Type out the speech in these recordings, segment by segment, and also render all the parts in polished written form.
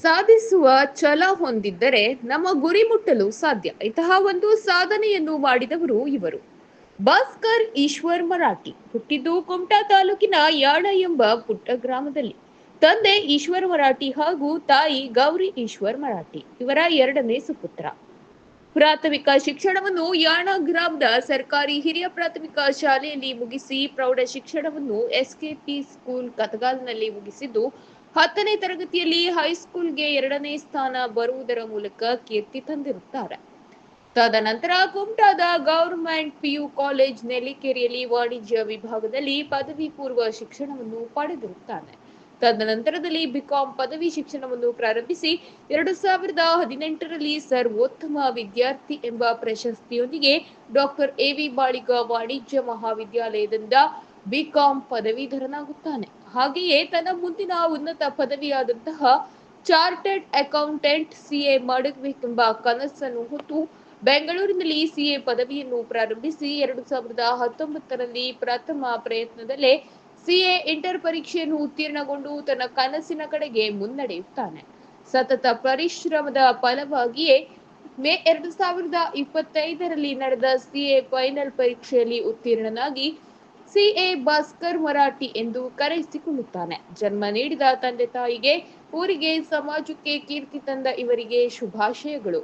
ಸಾಧಿಸುವ ಛಲ ಹೊಂದಿದ್ದರೆ ನಮ್ಮ ಗುರಿ ಮುಟ್ಟಲು ಸಾಧ್ಯ. ಇಂತಹ ಒಂದು ಸಾಧನೆಯನ್ನು ಮಾಡಿದವರು ಇವರು. ಭಾಸ್ಕರ್ ಈಶ್ವರ್ ಮರಾಠಿ ಹುಟ್ಟಿದ್ದು ಕುಮಟಾ ತಾಲೂಕಿನ ಯಾಣ ಎಂಬ ಪುಟ್ಟ ಗ್ರಾಮದಲ್ಲಿ. ತಂದೆ ಈಶ್ವರ್ ಮರಾಠಿ ಹಾಗೂ ತಾಯಿ ಗೌರಿ ಈಶ್ವರ್ ಮರಾಠಿ ಇವರ ಎರಡನೇ ಸುಪುತ್ರ. ಪ್ರಾಥಮಿಕ ಶಿಕ್ಷಣವನ್ನು ಯಾಣ ಗ್ರಾಮದ ಸರ್ಕಾರಿ ಹಿರಿಯ ಪ್ರಾಥಮಿಕ ಶಾಲೆಯಲ್ಲಿ ಮುಗಿಸಿ ಪ್ರೌಢ ಶಿಕ್ಷಣವನ್ನು ಎಸ್ಕೆಪಿ ಸ್ಕೂಲ್ ಕತಗಾಲ್ನಲ್ಲಿ ಮುಗಿಸಿದ್ದು 10ನೇ ತರಗತಿಯಲ್ಲಿ ಹೈಸ್ಕೂಲ್ಗೆ 2ನೇ ಸ್ಥಾನ ಬರುವುದರ ಮೂಲಕ ಕೀರ್ತಿ ತಂದಿರುತ್ತಾರೆ. ತದನಂತರ ಕುಮಟಾದ ಗವರ್ನಮೆಂಟ್ ಪಿಯು ಕಾಲೇಜ್ ನೆಲ್ಲಿಕೆರೆಯಲ್ಲಿ ವಾಣಿಜ್ಯ ವಿಭಾಗದಲ್ಲಿ ಪದವಿ ಪೂರ್ವ ಶಿಕ್ಷಣವನ್ನು ಪಡೆದಿರುತ್ತಾನೆ. ತದನಂತರದಲ್ಲಿ ಬಿಕಾಂ ಪದವಿ ಶಿಕ್ಷಣವನ್ನು ಪ್ರಾರಂಭಿಸಿ 2018ರಲ್ಲಿ ಸರ್ವೋತ್ತಮ ವಿದ್ಯಾರ್ಥಿ ಎಂಬ ಪ್ರಶಸ್ತಿಯೊಂದಿಗೆ ಡಾಕ್ಟರ್ ಎ.ವಿ. ಬಾಳಿಗ ವಾಣಿಜ್ಯ ಮಹಾವಿದ್ಯಾಲಯದಿಂದ ಬಿಕಾಂ ಪದವೀಧರನಾಗುತ್ತಾನೆ. ಹಾಗೆಯೇ ತನ್ನ ಮುಂದಿನ ಉನ್ನತ ಪದವಿಯಾದಂತಹ ಚಾರ್ಟರ್ಡ್ ಅಕೌಂಟೆಂಟ್ ಸಿಎ ಮಾಡಬೇಕೆಂಬ ಕನಸನ್ನು ಹೊತ್ತು ಬೆಂಗಳೂರಿನಲ್ಲಿ ಸಿಎ ಪದವಿಯನ್ನು ಪ್ರಾರಂಭಿಸಿ 2019ರಲ್ಲಿ ಪ್ರಥಮ ಪ್ರಯತ್ನದಲ್ಲೇ ಸಿಎ ಇಂಟರ್ ಪರೀಕ್ಷೆಯನ್ನು ಉತ್ತೀರ್ಣಗೊಂಡು ತನ್ನ ಕನಸಿನ ಕಡೆಗೆ ಮುನ್ನಡೆಯುತ್ತಾನೆ. ಸತತ ಪರಿಶ್ರಮದ ಫಲವಾಗಿಯೇ ಮೇ 2025ರಲ್ಲಿ ನಡೆದ ಸಿಎ ಫೈನಲ್ ಪರೀಕ್ಷೆಯಲ್ಲಿ ಉತ್ತೀರ್ಣನಾಗಿ ಸಿಎ ಭಾಸ್ಕರ್ ಮರಾಠಿ ಎಂದು ಕರೆಸಿಕೊಳ್ಳುತ್ತಾನೆ. ಜನ್ಮ ನೀಡಿದ ತಂದೆ ತಾಯಿಗೆ, ಊರಿಗೆ, ಸಮಾಜಕ್ಕೆ ಕೀರ್ತಿ ತಂದ ಇವರಿಗೆ ಶುಭಾಶಯಗಳು.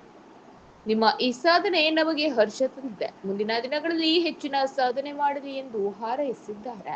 ನಿಮ್ಮ ಈ ಸಾಧನೆ ನಮಗೆ ಹರ್ಷ ತಂದಿದೆ. ಮುಂದಿನ ದಿನಗಳಲ್ಲಿ ಹೆಚ್ಚಿನ ಸಾಧನೆ ಮಾಡಲಿ ಎಂದು ಹಾರೈಸಿದ್ದಾರೆ.